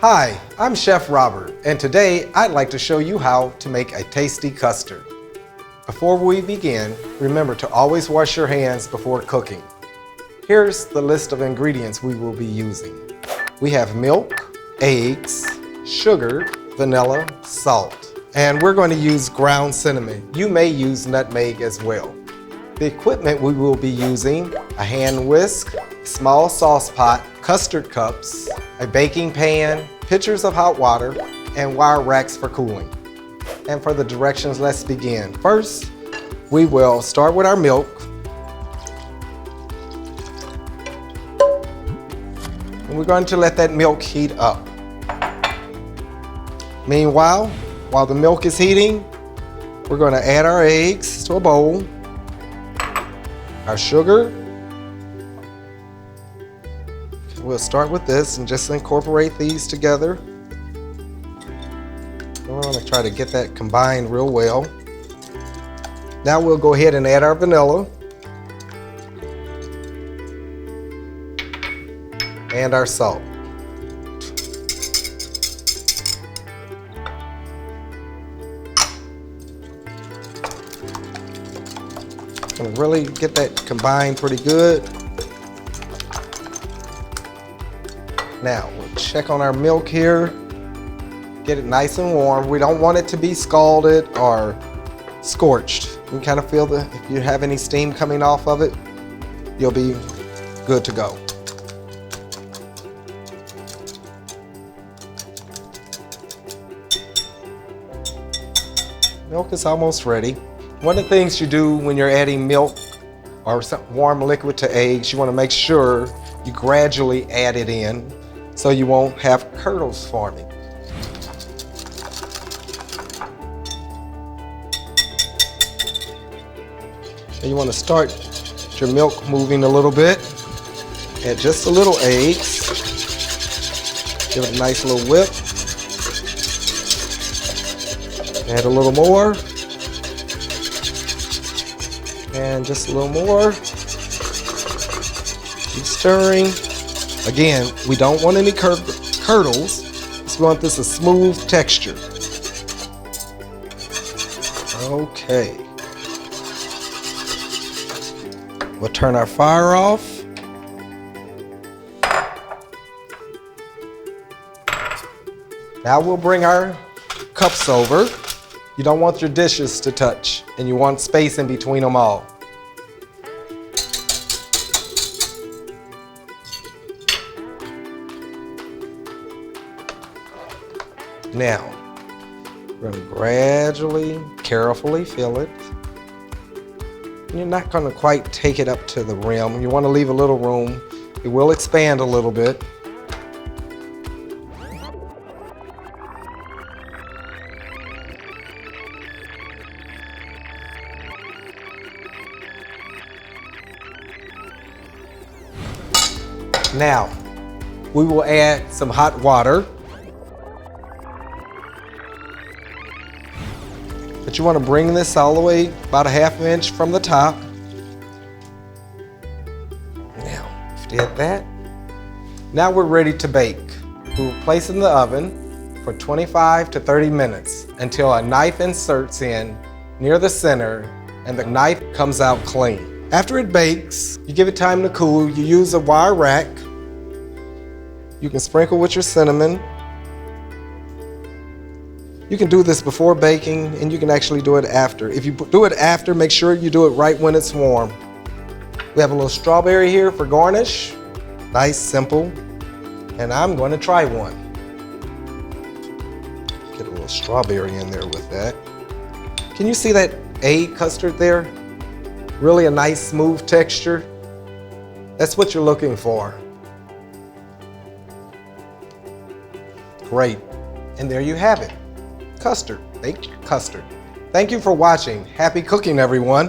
Hi, I'm Chef Robert, and today I'd like to show you how to make a tasty custard. Before we begin, remember to always wash your hands before cooking. Here's the list of ingredients we will be using. We have milk, eggs, sugar, vanilla, salt, and we're going to use ground cinnamon. You may use nutmeg as well. The equipment we will be using: a hand whisk, small sauce pot, custard cups, a baking pan, pitchers of hot water, and wire racks for cooling. And for the directions, let's begin. First, we will start with our milk. And we're going to let that milk heat up. Meanwhile, while the milk is heating, we're going to add our eggs to a bowl, our sugar. We'll start with this and just incorporate these together. We're going to try to get that combined real well. Now we'll go ahead and add our vanilla and our salt. And really get that combined pretty good. Now we'll check on our milk here. Get it nice and warm. We don't want it to be scalded or scorched. You can kind of feel if you have any steam coming off of it, you'll be good to go. Milk is almost ready. One of the things you do when you're adding milk or some warm liquid to eggs, you want to make sure you gradually add it in so you won't have curdles forming. And you want to start your milk moving a little bit. Add just a little eggs. Give it a nice little whip. Add a little more. And just a little more. Keep stirring. Again, we don't want any curdles. Just want this a smooth texture. Okay. We'll turn our fire off. Now we'll bring our cups over. You don't want your dishes to touch, and you want space in between them all. Now, we're going to gradually, carefully fill it. You're not going to quite take it up to the rim. You want to leave a little room. It will expand a little bit. Now, we will add some hot water. But you want to bring this all the way about a ½ inch from the top. Now, if you did that, now we're ready to bake. We'll place it in the oven for 25 to 30 minutes until a knife inserts in near the center and the knife comes out clean. After it bakes, you give it time to cool. You use a wire rack. You can sprinkle with your cinnamon. You can do this before baking, and you can actually do it after. If you do it after, make sure you do it right when it's warm. We have a little strawberry here for garnish. Nice, simple. And I'm going to try one. Get a little strawberry in there with that. Can you see that egg custard there? Really a nice, smooth texture. That's what you're looking for. Great. And there you have it. Custard, baked custard. Thank you for watching. Happy cooking, everyone.